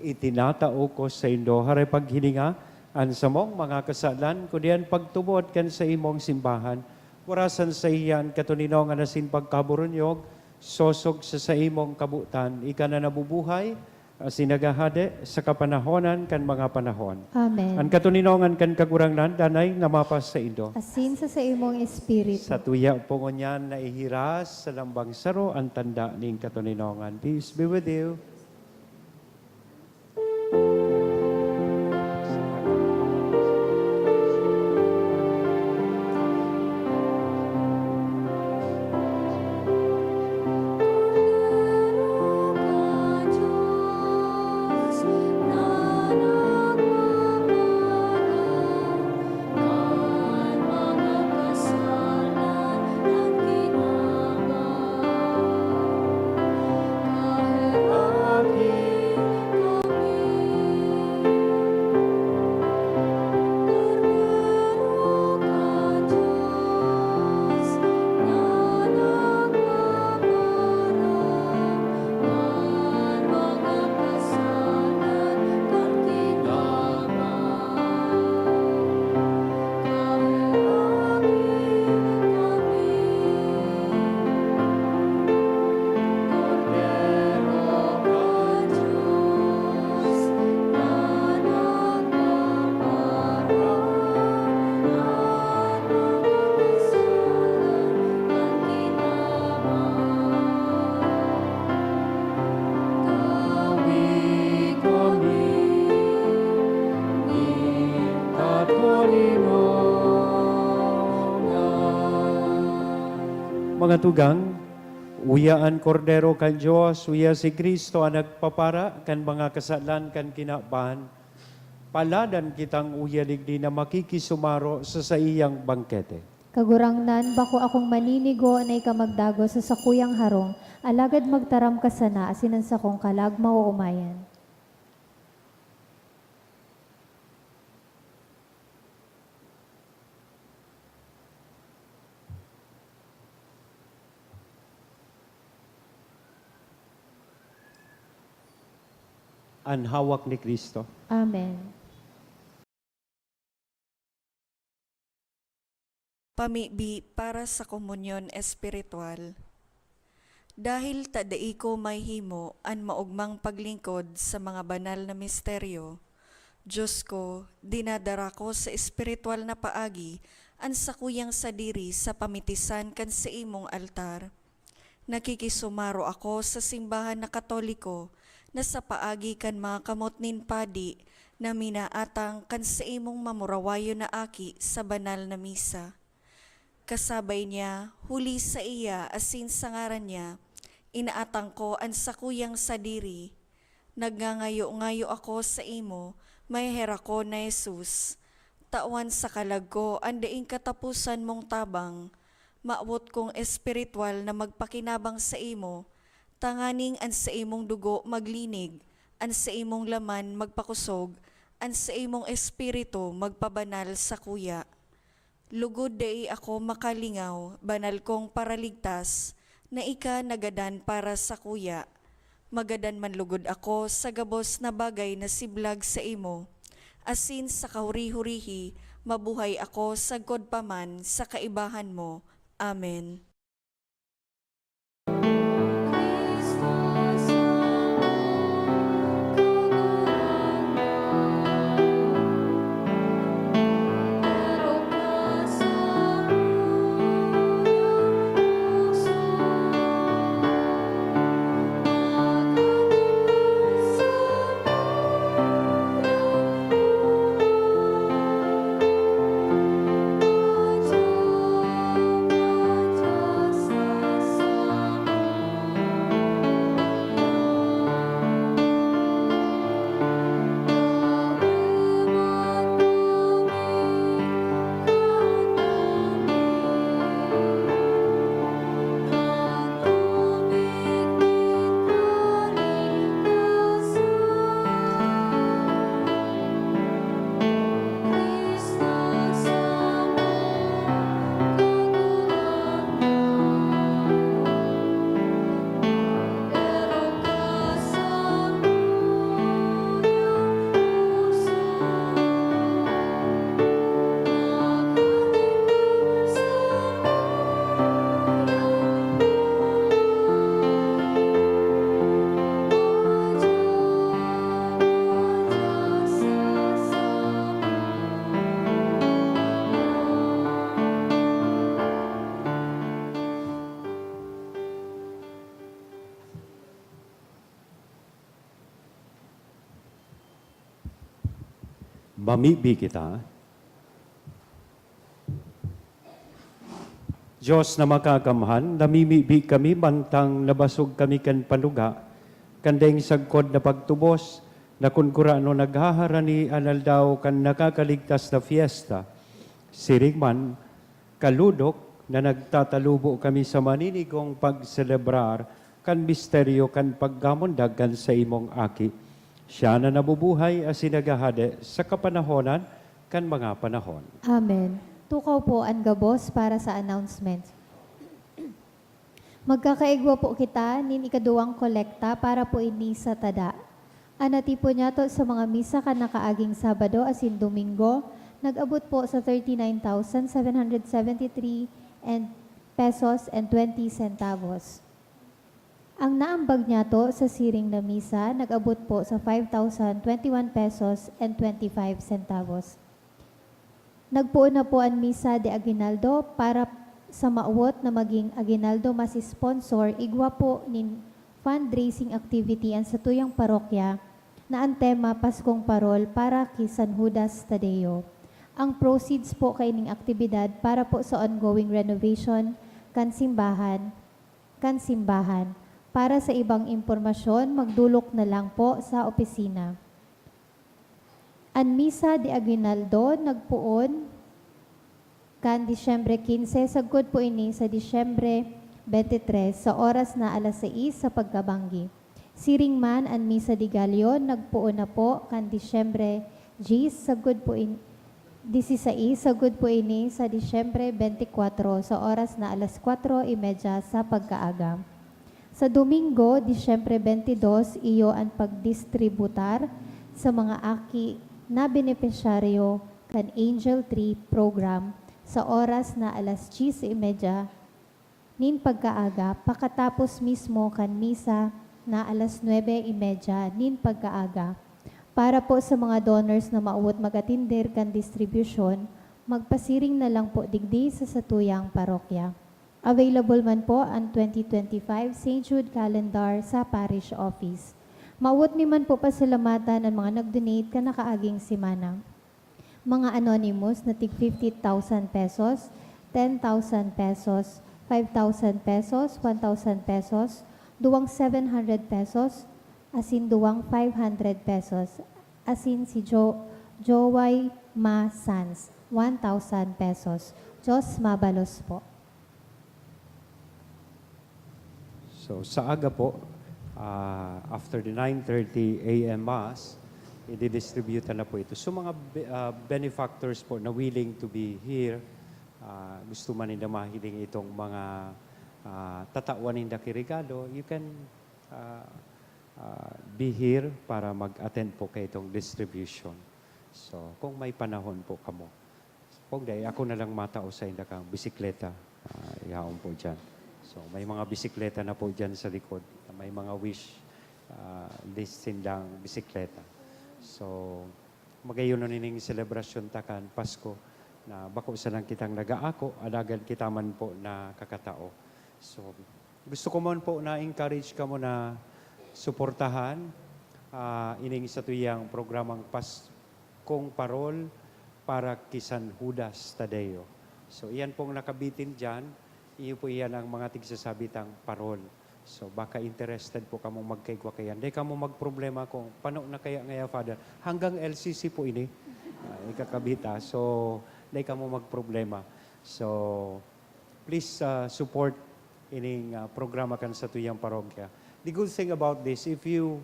itinatao ko sa Indo, haray paghilinga, an sa mong mga kasalan, kudian pagtubod kan sa imong simbahan, warasan sa iyan katuninongan asin pagkaburunyog, sosog sa imong kabutan, ika na nabubuhay, asin nagahade sa kapanahonan kan mga panahon. Amen. Ang katuninongan kan kagurangnan, danay namapas sa Indo. Asin sa imong espiritu. Sa tuya po ngunyan na ihiras sa lambang saro ang tanda ning katuninongan. Peace be with you. Mga tugang, uyaan kordero kan Diyos, uya si Kristo ang nagpapara kan mga kasalan kan kinaban, paladan kitang uya digdi na makikisumaro sa iyang bangkete. Kagurangnan, bako akong maninigo na ikamagdago sa sakuyang harong, alagad magtaram ka sana, asinan sa kong kalag mauumayan. Ang hawak ni Kristo. Amen. Pamibi para sa komunyon espiritual. Dahil tadai ko may himo an maugmang paglingkod sa mga banal na misteryo, Diyos ko, dinadara ko sa espiritual na paagi an sakuyang sadiri sa pamitisan kan sa imong altar. Nakikisumaro ako sa simbahan na Katoliko na sa paagi kan mga kamotnin padi na minaatang kan sa imong mamurawayo na aki sa banal na misa. Kasabay niya, huli sa iya asin sa ngaran niya, inaatang ko ang sakuyang sadiri. Nagngangayo-ngayo ako sa imo, may hera ko na Jesus. Tawan sa kalag ko, andaing katapusan mong tabang. Maawot kong espiritual na magpakinabang sa imo, tanganing an sa imong dugo maglinig, an sa imong laman magpakusog, an sa imong espiritu magpabanal sa kuya. Lugod dai ako makalingaw, banal kong paraligtas, na ika nagadan para sa kuya. Magadan man lugod ako sa gabos na bagay na siblag sa imo. Asin sa kahuri-hurihi, mabuhay ako sa godpaman sa kaibahan mo. Amen. Mamibi kita. Diyos na makakamhan, namimibi kami bantang nabasog kami kan panuga, kandeng sagkod na pagtubos, na kun kurano naghaharani anal daw kan nakakaligtas na fiesta. Sirigman, kaludok na nagtatalubo kami sa maninigong pagselebrar kan misteryo kan paggamundag kan sa imong aki. Siya na nabubuhay as sinagahade sa kapanahonan kan mga panahon. Amen. Tukaw po ang gabos para sa announcement. Magkakaigwa po kita nin ikaduwang kolekta para po ini sa tada. Anati po niya to sa mga misa ka nakaaging Sabado asin Domingo, nag-abot po sa 39,773 pesos and 20 centavos. Ang naambag niya to sa siring na misa, nag-abot po sa 5,021 pesos and 25 centavos. Nagpuon na po ang misa de aguinaldo para sa maawot na maging aguinaldo mas sponsor, igwa po nin fundraising activity ang sa tuyang parokya na ang tema Paskong Parol para kay San Judas Tadeo. Ang proceeds po kay ning aktibidad para po sa ongoing renovation kansimbahan. Para sa ibang impormasyon, magdulok na lang po sa opisina. An Misa de Aguinaldo, nagpuon, kan Disyembre 15, sagkod po ini sa Disyembre 23, sa oras na alas 6 sa pagkabanggi. Siring man an Misa de Galion, nagpuon na po, kan Disyembre 10, sagkod po ini, 16, sagkod po ini sa Disyembre 24, sa oras na alas 4:30 sa pagkaaga. Sa Domingo, Disyembre 22, iyo ang pagdistributar sa mga aki na benepisyaryo kan Angel Tree Program sa oras na alas 10:30 nin pagkaaga, pakatapos mismo kan misa na alas 9:30 nin pagkaaga. Para po sa mga donors na mauwat magatinder kan distribution, magpasiring na lang po digdi sa satuyang parokya. Available man po ang 2025 St. Jude Calendar sa Parish Office. Mauwat ni man po pasalamatan ang mga nag-donate ka nakaaging simana. Mga anonymous na tig 50,000 pesos, 10,000 pesos, 5,000 pesos, 1,000 pesos, duwang 700 pesos, asin duwang 500 pesos, asin si Joy Ma Sans, 1,000 pesos. Diyos mabalos po. So sa aga po, after the 9:30 a.m. Mass, i-distribute na po ito. So mga benefactors po na willing to be here, gusto man nila mahiling itong mga tatawan nila kirigalo, you can be here para mag-attend po kay itong distribution. So kung may panahon po kamo. Kung dahil ako na lang matao sa inda kang bisikleta, ihaon po dyan. So may mga bisikleta na po dyan sa likod. May mga wish list sindang bisikleta. So magayon na nining selebrasyon takan Pasko na bako sa lang kitang nagaako, adagan kita man po na kakatao. So gusto ko man po na encourage ka mo na suportahan ining sa tuyang programang Paskong Parol para kisan Judas Tadeo. So iyan pong nakabitin dyan, iyo po iyan ang mga tigsasabitang parol. So baka interested po kamo magkaigwa kayan. Di kamo magproblema kung paano na kaya ngaya, Father. Hanggang LCC po ini, ikakabita. So di kamo magproblema. So please support ining programa kan sa tuyang parokya. The good thing about this, if you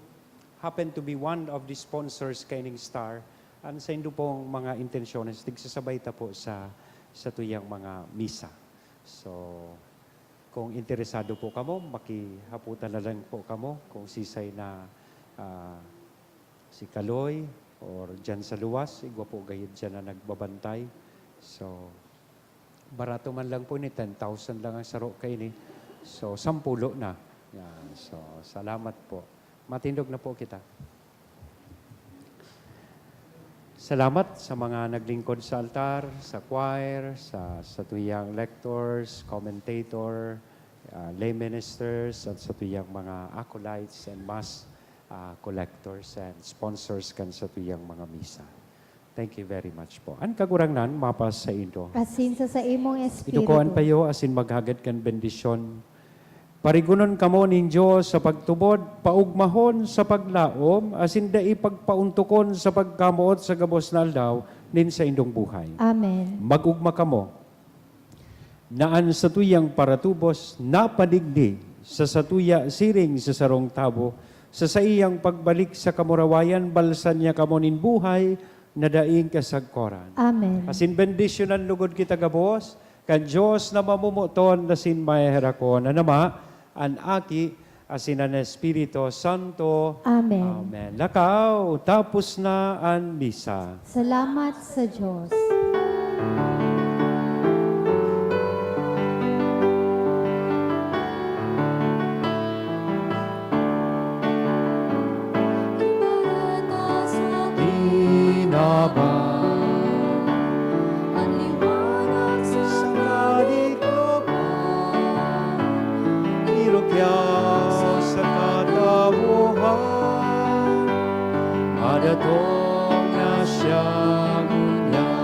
happen to be one of the sponsors kaining Star, ang sa indo pong mga intensyones, tigsasabay ta po sa tuyang mga misa. So, kung interesado po kamo, makihaputan na lang po kamo kung sisay na si Kaloy or dyan sa luwas, igwa po gayid dyan na nagbabantay. So, barato man lang po ni 10,000 lang ang saro kayo ni. So, 10 na. Yan. So, salamat po. Matindog na po kita. Salamat sa mga naglingkod sa altar, sa choir, sa tuyang lectors, commentator, lay ministers, at sa tuyang mga acolytes and mass collectors and sponsors kan sa tuyang mga misa. Thank you very much po. An kagurangnan, mapas sa indo. Asin sa imong espiritu. Idukuan payo, asin maghagad kan bendisyon. Parigunon kamo ninyo sa pagtubod, paugmahon sa paglaom, asin da ipagpauntukon sa pagkamuot sa gabos na aldaw, nin sa indong buhay. Amen. Magugma kamo, naan sa tuyang paratubos, napadigdi sa satuya siring sa sarong tabo, sa iyang pagbalik sa kamurawayan, balsan niya kamo nin buhay, na daing kasagkoran. Amen. Asin bendisyonan lugod kita gabos, kan Diyos na mamumuton na sin maherakon, na nama, an aki, asinan Espiritu Santo. Amen. Amen. Lakaw, tapos na ang misa. Salamat sa Diyos. Tinabang Ang liwanag sa sa kalikloban, irukya sa katabuhan, madatong na siyang unya.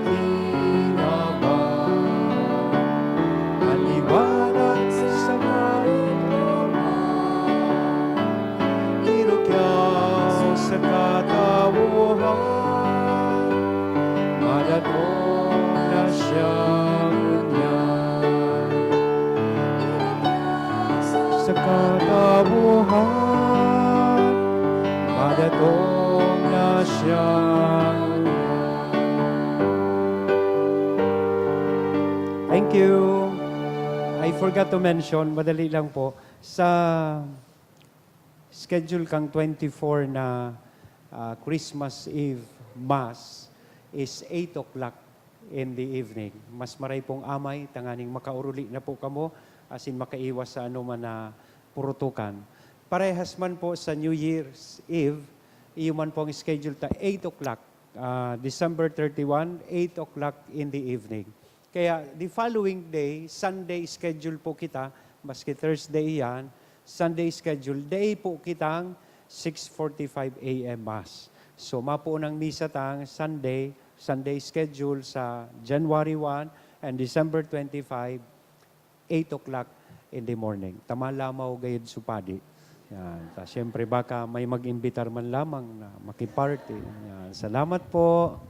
pinaman. Ang liwanag sa kaluman, irukyaw sa katawuhan, madatong na siyang unyan. Sa katawuhan, madatong na siyang unyan. Thank you. I forgot to mention, madali lang po, sa schedule kang 24 na Christmas Eve Mass is 8 o'clock in the evening. Mas maray pong amay, tanganing makauruli na po kamo, asin makaiwas sa ano man na purutukan. Parehas man po sa New Year's Eve, iyo man po ang schedule ta 8 o'clock, December 31, 8 o'clock in the evening. Kaya the following day, Sunday schedule po kita, maski Thursday yan, Sunday schedule, day po kitang 6:45 a.m. Mass. So mapo ng misa tang Sunday schedule sa January 1 and December 25, 8 o'clock in the morning. Tama lamaw gayud supadi. Yan. Siyempre baka may mag-imbitar man lamang na makiparty. Yan. Salamat po.